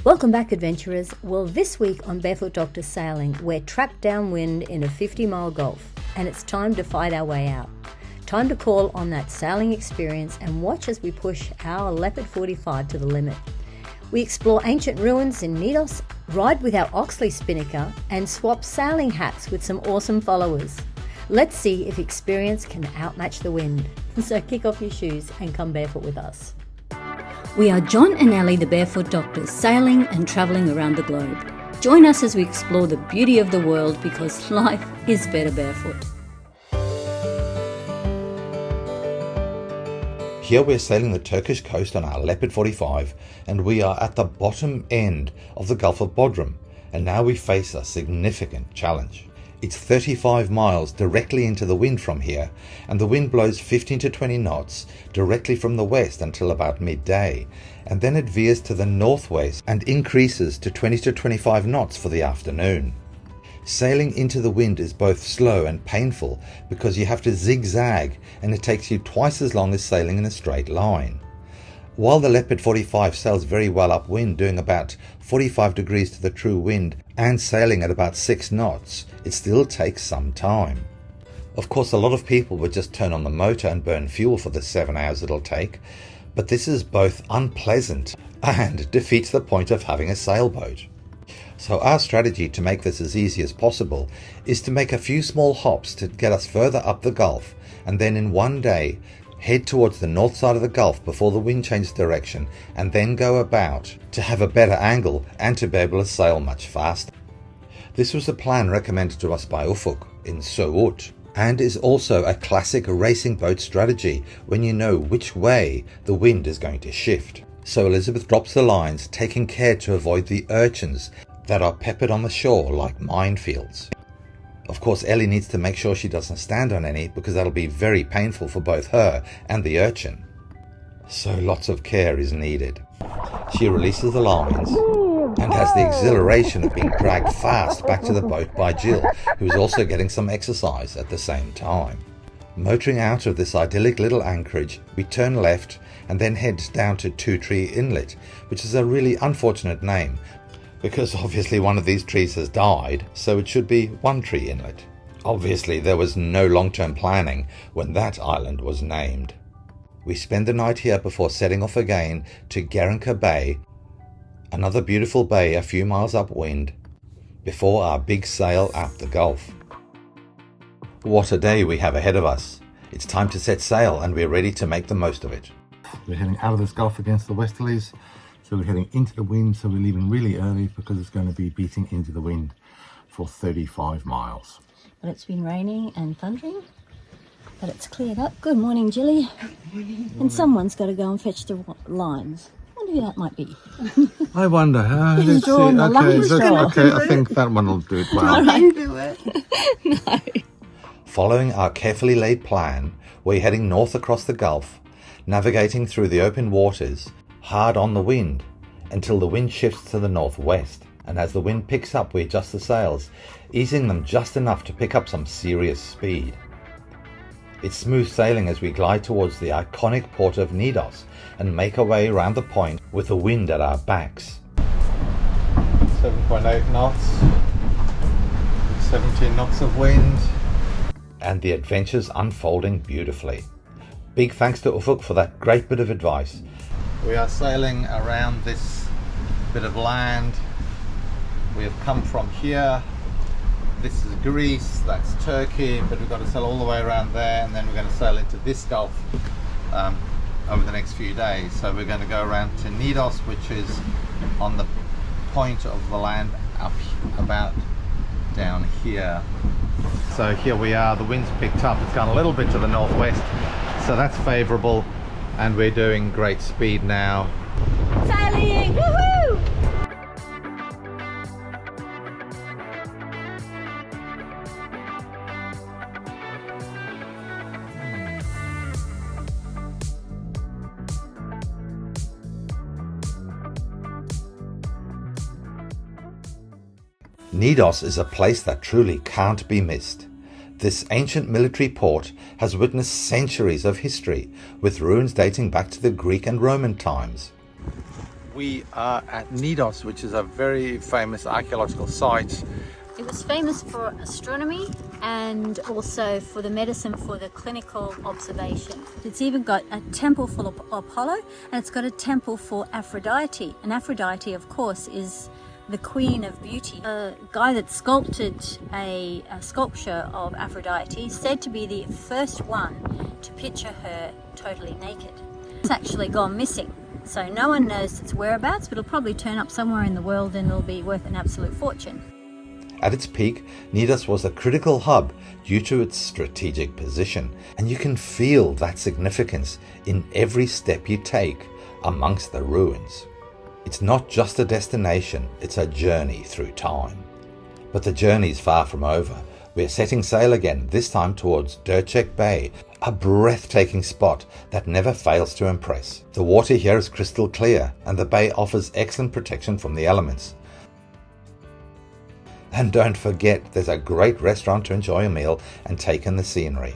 Welcome back, adventurers. Well, this week on Barefoot Doctor Sailing, we're trapped downwind in a 50-mile gulf, and it's time to fight our way out. Time to call on that sailing experience and watch as we push our Leopard 45 to the limit. We explore ancient ruins in Nidos, ride with our Oxley spinnaker, and swap sailing hats with some awesome followers. Let's see if experience can outmatch the wind. So kick off your shoes and come barefoot with us. We are John and Ellie, the Barefoot Doctors, sailing and travelling around the globe. Join us as we explore the beauty of the world, because life is better barefoot. Here we're sailing the Turkish coast on our Leopard 45, and we are at the bottom end of the Gulf of Bozburun, and now we face a significant challenge. It's 35 miles directly into the wind from here, and the wind blows 15 to 20 knots directly from the west until about midday, and then it veers to the northwest and increases to 20 to 25 knots for the afternoon. Sailing into the wind is both slow and painful because you have to zigzag, and it takes you twice as long as sailing in a straight line. While the Leopard 45 sails very well upwind, doing about 45 degrees to the true wind and sailing at about 6 knots, it still takes some time. Of course, a lot of people would just turn on the motor and burn fuel for the 7 hours it'll take, but this is both unpleasant and defeats the point of having a sailboat. So our strategy to make this as easy as possible is to make a few small hops to get us further up the Gulf, and then in one day head towards the north side of the Gulf before the wind changes direction, and then go about to have a better angle and to be able to sail much faster. This was a plan recommended to us by Ufuk in Suud, and is also a classic racing boat strategy when you know which way the wind is going to shift. So Elizabeth drops the lines, taking care to avoid the urchins that are peppered on the shore like minefields. Of course, Ellie needs to make sure she doesn't stand on any, because that'll be very painful for both her and the urchin. So lots of care is needed. She releases the lines and has the exhilaration of being dragged fast back to the boat by Jill, who is also getting some exercise at the same time. Motoring out of this idyllic little anchorage, we turn left and then head down to Two Tree Inlet, which is a really unfortunate name, because obviously one of these trees has died, so it should be One Tree Inlet. Obviously there was no long-term planning when that island was named. We spend the night here before setting off again to Garanka Bay, another beautiful bay a few miles upwind, before our big sail out the Gulf. What a day we have ahead of us. It's time to set sail, and we're ready to make the most of it. We're heading out of this Gulf against the westerlies. So we're heading into the wind, so we're leaving really early because it's going to be beating into the wind for 35 miles. But it's been raining and thundering, but it's cleared up. Good morning, Jilly. And someone's got to go and fetch the lines. I wonder who that might be. I wonder. Let's see. Okay, I think that one will do it well. All right. Do it. No. Following our carefully laid plan, we're heading north across the Gulf, navigating through the open waters, hard on the wind, until the wind shifts to the northwest, and as the wind picks up we adjust the sails, easing them just enough to pick up some serious speed. It's smooth sailing as we glide towards the iconic port of Nidos and make our way around the point with the wind at our backs. 7.8 knots, 17 knots of wind, and the adventure's unfolding beautifully. Big thanks to Ufuk for that great bit of advice. We are sailing around this bit of land. We have come from here. This is Greece, that's Turkey, but we've got to sail all the way around there, and then we're going to sail into this Gulf over the next few days. So we're going to go around to Nidos, which is on the point of the land up about down here. So here we are, the wind's picked up, it's gone a little bit to the northwest, so that's favourable. And we're doing great speed now. Sailing! Woohoo! Nidos is a place that truly can't be missed. This ancient military port has witnessed centuries of history, with ruins dating back to the Greek and Roman times. We are at Nidos, which is a very famous archaeological site. It was famous for astronomy and also for the medicine, for the clinical observation. It's even got a temple for Apollo, and it's got a temple for Aphrodite. And Aphrodite, of course, is the queen of beauty. A guy that sculpted a sculpture of Aphrodite said to be the first one to picture her totally naked. It's actually gone missing. So no one knows its whereabouts, but it'll probably turn up somewhere in the world and it'll be worth an absolute fortune. At its peak, Nidos was a critical hub due to its strategic position, and you can feel that significance in every step you take amongst the ruins. It's not just a destination, it's a journey through time. But the journey's far from over. We're setting sail again, this time towards Derchek Bay, a breathtaking spot that never fails to impress. The water here is crystal clear, and the bay offers excellent protection from the elements. And don't forget, there's a great restaurant to enjoy a meal and take in the scenery.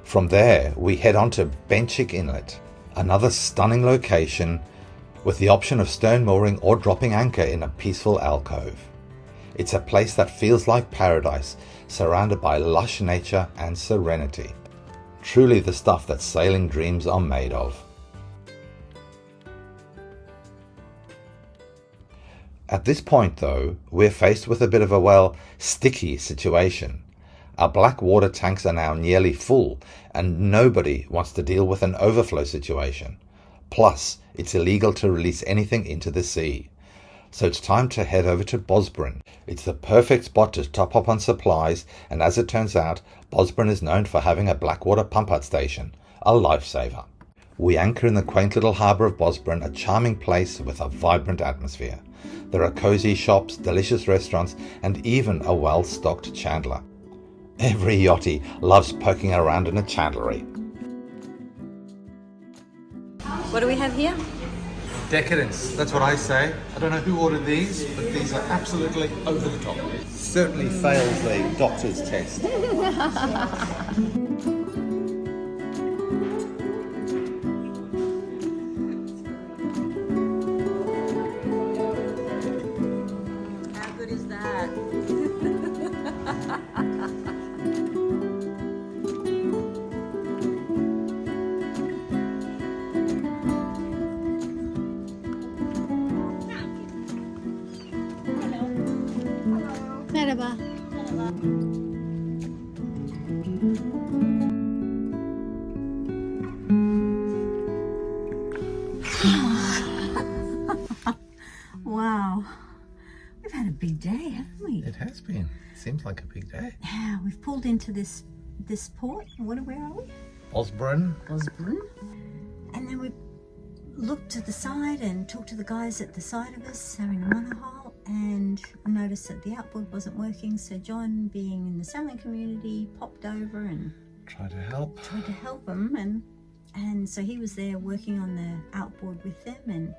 From there, we head on to Benchik Inlet, another stunning location with the option of stern mooring or dropping anchor in a peaceful alcove. It's a place that feels like paradise, surrounded by lush nature and serenity. Truly the stuff that sailing dreams are made of. At this point though, we're faced with a bit of a, well, sticky situation. Our black water tanks are now nearly full and nobody wants to deal with an overflow situation. Plus, it's illegal to release anything into the sea. So it's time to head over to Bozburun. It's the perfect spot to top up on supplies, and as it turns out, Bozburun is known for having a blackwater pump-out station, a lifesaver. We anchor in the quaint little harbour of Bozburun, a charming place with a vibrant atmosphere. There are cosy shops, delicious restaurants, and even a well-stocked chandler. Every yachty loves poking around in a chandlery. What do we have here? Decadence, that's what I say. I don't know who ordered these, but these are absolutely over the top. Certainly fails the doctor's test. How good is that? Merhaba. Wow. We've had a big day, haven't we? It has been. Seems like a big day. Yeah, we've pulled into this port. Where are we? Bozburun. Bozburun. And then we looked to the side and talked to the guys at the side of us having a monohull, and noticed that the outboard wasn't working, so John, being in the sailing community, popped over and Tried to help him, and so he was there working on the outboard with them. And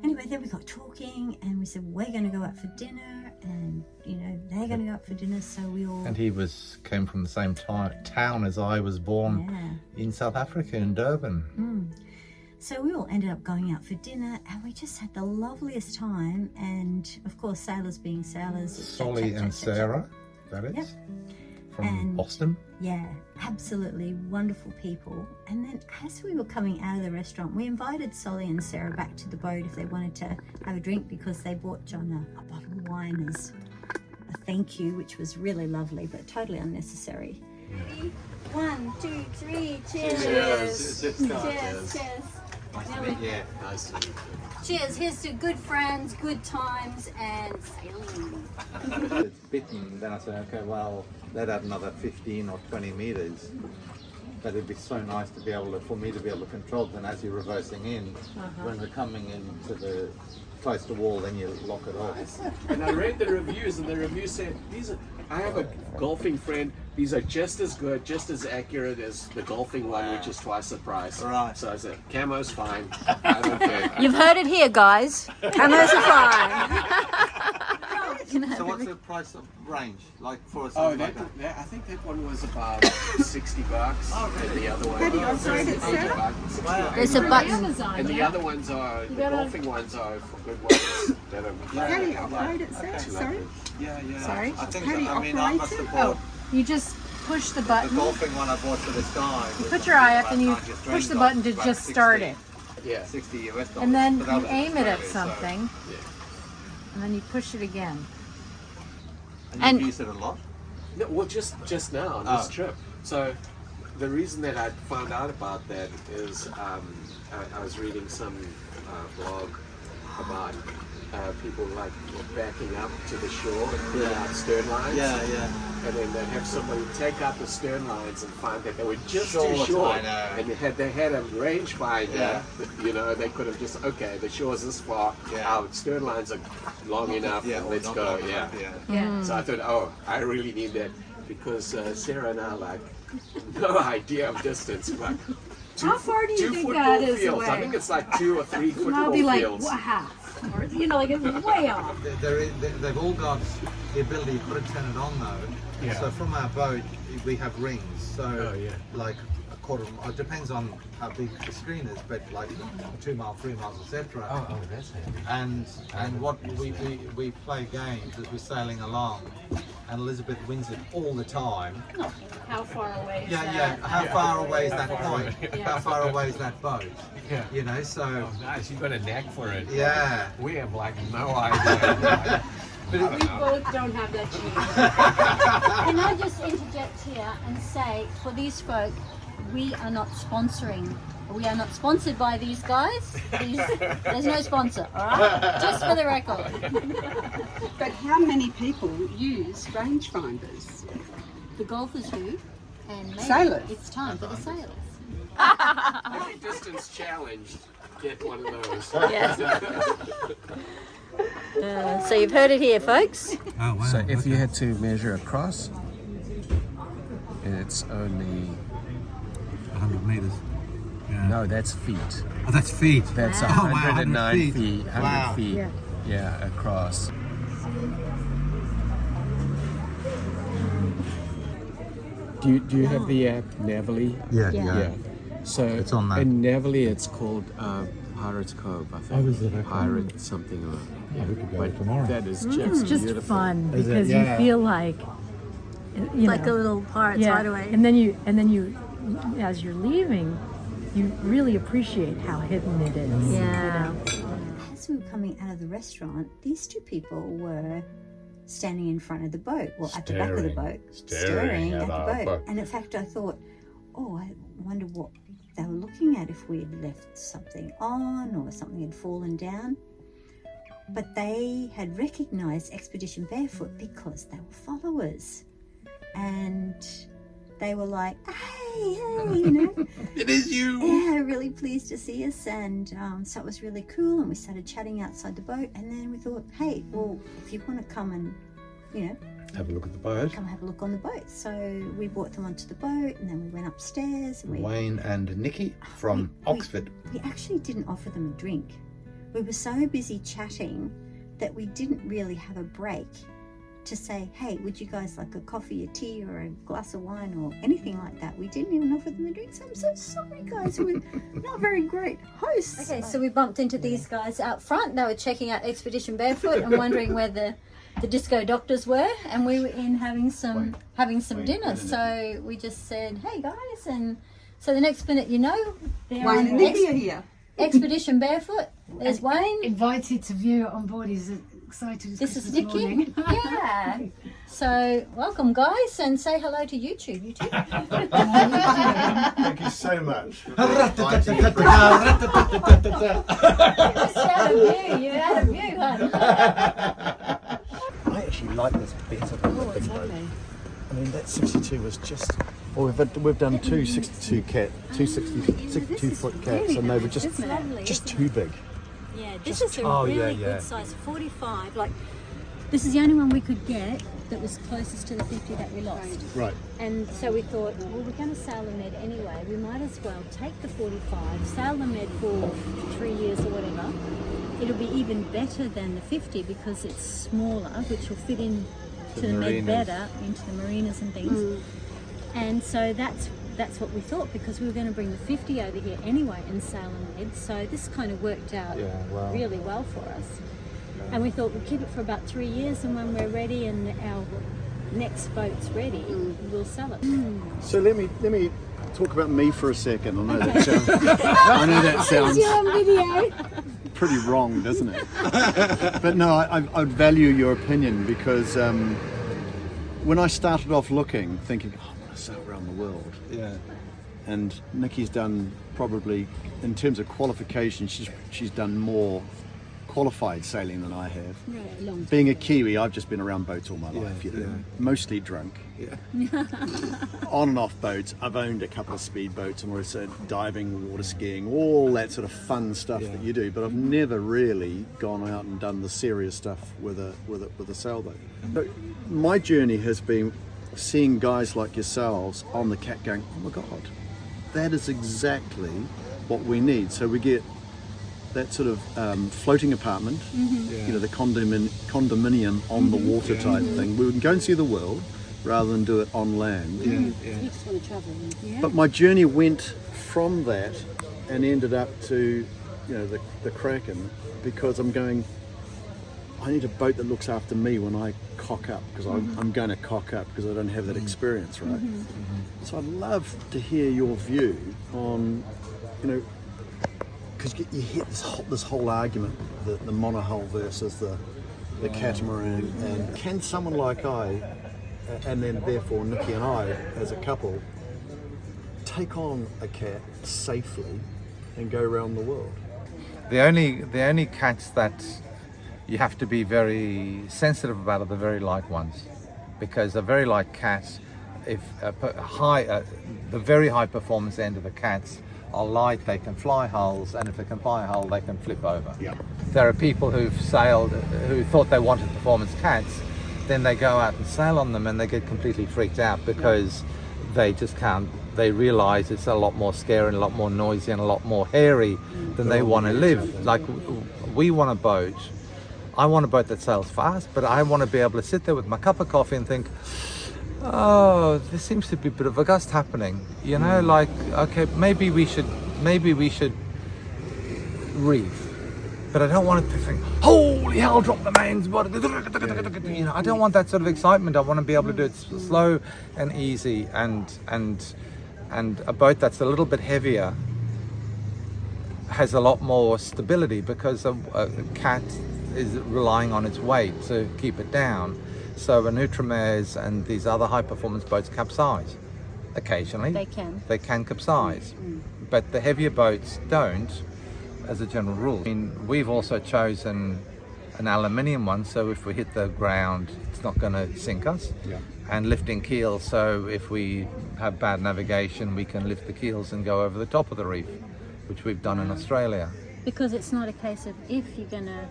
anyway, then we got talking and we said we're going to go out for dinner, and they're going to go out for dinner, so we all... And he came from the same town as I was born, in South Africa, in Durban. So we all ended up going out for dinner, and we just had the loveliest time. And of course, sailors being sailors. Solly and Sarah, that is. Yep. From Boston. Yeah, absolutely wonderful people. And then as we were coming out of the restaurant, we invited Solly and Sarah back to the boat if they wanted to have a drink, because they bought John a bottle of wine as a thank you, which was really lovely, but totally unnecessary. Ready? 1, 2, 3, cheers! Cheers! Cheers! Nice to meet you. Nice to meet you. Cheers! Here's to good friends, good times, and sailing. It's bitten, then I said, okay, well, let add another 15 or 20 meters. But it'd be so nice to be for me to be able to control. Then as you're reversing in, when we're coming into the close to wall, then you lock it off. And I read the reviews, and the reviews said I have a golfing friend. These are just as good, just as accurate as the golfing one, which is twice the price. Right. So I said, camo's fine. I don't care. You've heard it here, guys. Camos are fine. So what's the price of range like for us? Oh, I think that one was about $60. Oh, really? And the other one. How do you operate it, Sarah? Wow. There's a button. And the other ones are the golfing ones are for good ones that are. How do you operate it, Sarah? Sorry? Yeah. Sorry? I think How do you I operate must it? have bought You just push the the button, golfing one I bought for this guy. put your eye up and you push the button to just start it. Yeah. $60 US. And then But that you was aim it at Australia, so- something, and then you push it again. And you use it a lot? No, well, just now on this trip. So the reason that I found out about that is I was reading some blog about people like backing up to the shore and pulling out stern lines. Yeah. And then they'd have somebody take out the stern lines and find that they were just Short, too short. I know. And they had a range finder. Yeah. You know, they could have just, okay, the shore's this far, our stern lines are long enough, Yeah, and or let's not go. long Yeah. enough, Yeah. So I thought, oh, I really need that because Sarah and I like no idea of distance, but How far do you two think football that is fields. I away? think it's like 2 or 3 And football I'll be like, fields. what half? Or, like it's way off. They've all got the ability, you've got to turn it on though. Yeah. So from our boat, we have rings. So Oh, yeah. like a quarter, it depends on how big the screen is, but like 2 miles, 3 miles, etc. Oh, that's handy. And what we play games as we're sailing along, and Elizabeth wins it all the time. How far away is Yeah. How far away is that point? How far away is that boat? Yeah. You know, so Oh, nice. You've got a knack for it. yeah. We have like no idea. We both don't have that gene. Can I just interject here and say, for these folk, we are not sponsoring. We are not sponsored by these guys. There's no sponsor, all right? Just for the record. But how many people use rangefinders? The golfers do, and maybe Sailors. it's time for the sailors. Every distance challenged, get one of those. Yes. So you've heard it here, folks. Oh wow. So if you had to measure across, it's only 100 meters. Yeah. no, that's feet. Oh, that's feet. That's Oh, wow, 109 100 feet. 100 Wow. feet. Yeah, across. Do you have the app Navily? Yeah. Yeah. So It's on that. in Navily, it's called Pirates Cove, I think. Oh, is it? Okay. Pirate something or. Yeah, we could go But tomorrow. that is It's just beautiful. fun Is it? because Yeah. you feel like, Like a little pirate's hideaway. and then you, as you're leaving, you really appreciate how hidden it is. Yeah. As we were coming out of the restaurant, these two people were standing in front of the boat, well, at the back of the boat, staring at the boat. And in fact, I thought, oh, I wonder what they were looking at, if we had left something on or something had fallen down. But they had recognized Expedition Barefoot because they were followers. And they were like, hey, you know. It is you. Yeah, really pleased to see us, and so it was really cool, and we started chatting outside the boat, and then we thought, hey, well, if you want to come and, you know, Have a look at the boat. come have a look on the boat. So we brought them onto the boat, and then we went upstairs, and Wayne and Nikki from Oxford. we actually didn't offer them a drink. We were so busy chatting that we didn't really have a break to say, hey, would you guys like a coffee, a tea, or a glass of wine, or anything like that. We didn't even offer them a drink, so I'm so sorry, guys. We're not very great hosts. Okay, so we bumped into these guys out front. They were checking out Expedition Barefoot and wondering where the disco doctors were, and we were in having some dinner. So we just said, hey guys, and so the next minute, you know, they're Wayne on and Nikki are here. Expedition Barefoot. There's Wayne. Invited to view on board. He's excited as This is Christmas Nikki. morning. Yeah. So welcome, guys, and say hello to YouTube. YouTube. Thank you so much. Just out of view. You're out of view, hon. I actually like this better than the big boat. I mean, that 62 was just. Well, we've done two 62 foot cats, and they were just too big. Yeah, this is a Oh, really yeah. good size, 45. Like, this is the only one we could get that was closest to the 50 that we lost. Right. And so we thought, well, we're going to sail the Med anyway. We might as well take the 45, sail the Med for 3 years or whatever, it'll be even better than the 50 because it's smaller, which will fit in to the med marinas. better, into the marinas and things. And so that's what we thought, because we were going to bring the 50 over here anyway and sail on med. So this kind of worked out really well for us. And we thought we'll keep it for about 3 years, and when we're ready and our next boat's ready, we'll sell it. So let me talk about me for a second. I know that sounds pretty wrong, doesn't it? But no, I value your opinion, because when I started off looking, thinking, oh, I want to sail around the world. Yeah. And Nikki's done probably, in terms of qualifications, she's done more qualified sailing than I have. Right. Being a Kiwi, I've just been around boats all my life, mostly drunk. On and off boats. I've owned a couple of speed boats and also diving, water skiing, all that sort of fun stuff that you do. But I've never really gone out and done the serious stuff with a sailboat. So my journey has been seeing guys like yourselves on the Cat going, oh my God, that is exactly what we need. So we get that sort of floating apartment, you know, the condominium on the water type thing. We can go and see the world rather than do it on land. You just want to travel. But my journey went from that and ended up to, you know, the Kraken, because I'm going, I need a boat that looks after me when I cock up, because I'm going to cock up because I don't have that experience, right? So I'd love to hear your view on, you know, because you hear this whole argument, the monohull versus the catamaran, and can someone like I, and then therefore Nikki and I as a couple, take on a cat safely and go around the world? The only cats that you have to be very sensitive about are the very light ones, because the very light cats, if the very high performance end of the cats are light, they can fly hulls, and if they can fly a hull, they can flip over. There are people who've sailed who thought they wanted performance cats, then they go out and sail on them and they get completely freaked out because they just can't. They realize it's a lot more scary and a lot more noisy and a lot more hairy than they want to live. Like, we want a boat. I want a boat that sails fast, but I want to be able to sit there with my cup of coffee and think, oh, there seems to be a bit of a gust happening. You know, like, okay, maybe we should reef. But I don't want it to think, holy hell, drop the mains. You know, I don't want that sort of excitement. I want to be able to do it slow and easy, and a boat that's a little bit heavier has a lot more stability, because a cat is relying on its weight to keep it down. So the Nutramares and these other high performance boats capsize occasionally. They can capsize, but the heavier boats don't, as a general rule. I mean, we've also chosen an aluminium one, so if we hit the ground, it's not going to sink us. And lifting keels, so if we have bad navigation, we can lift the keels and go over the top of the reef, which we've done in Australia. Because it's not a case of if you're going to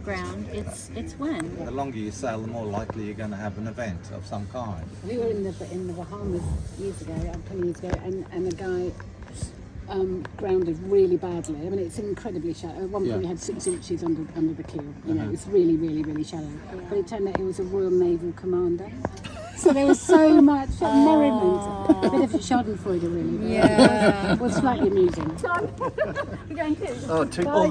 ground, it's when. The longer you sail, the more likely you're going to have an event of some kind. We were in the Bahamas years ago, a couple of years ago, and a guy grounded really badly. I mean, it's incredibly shallow. At one point we had 6 inches under the keel. You know, it was really, really, really shallow. But it turned out he was a Royal Naval commander. So there was so much merriment. A bit of schadenfreude, really. Yeah. It was slightly amusing. You're going too? Oh,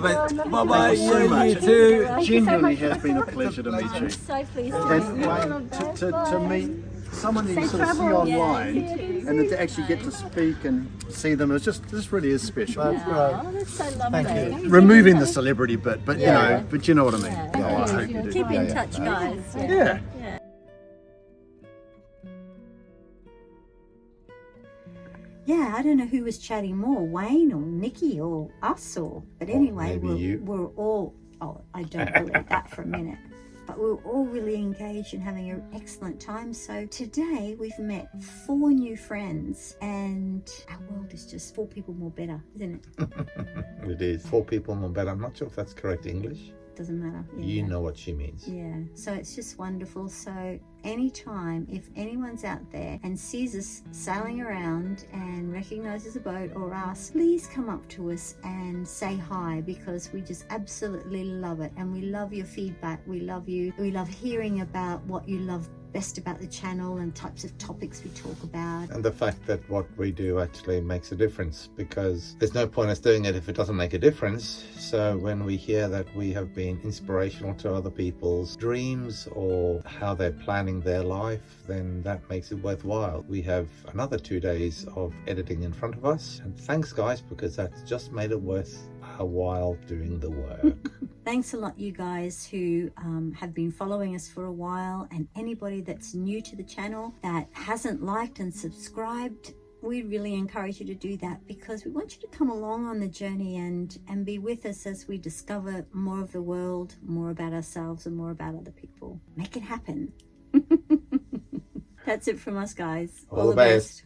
Bye-bye. You too. Genuinely has been a pleasure to meet you. So pleased And to meet someone you sort of see online, and then to actually get to speak and see them, it's just, this really is special. Oh, that's so lovely. Thank you. Removing the celebrity bit, but you know what I mean. Oh, I hope you do. Keep in touch, guys. Yeah. Yeah, I don't know who was chatting more, Wayne or Nikki or us, but anyway, we're all, I don't believe that for a minute, but we were all really engaged and having an excellent time. So today we've met 4 new friends, and our world is just 4 people more better, isn't it? It is 4 people more better. I'm not sure if that's correct English. doesn't matter. You know what she means. Yeah, so it's just wonderful. So anytime, if anyone's out there and sees us sailing around and recognizes a boat or us, please come up to us and say hi, because we just absolutely love it, and we love your feedback. We love you. We love hearing about what you love best about the channel and types of topics we talk about. And the fact that what we do actually makes a difference, because there's no point us doing it if it doesn't make a difference. So when we hear that we have been inspirational to other people's dreams or how they're planning their life, then that makes it worthwhile. We have another 2 days of editing in front of us, and thanks guys, because that's just made it worth our while doing the work. Thanks a lot, you guys who have been following us for a while, and anybody that's new to the channel that hasn't liked and subscribed. We really encourage you to do that, because we want you to come along on the journey and be with us as we discover more of the world, more about ourselves and more about other people. Make it happen. That's it from us, guys. All the best.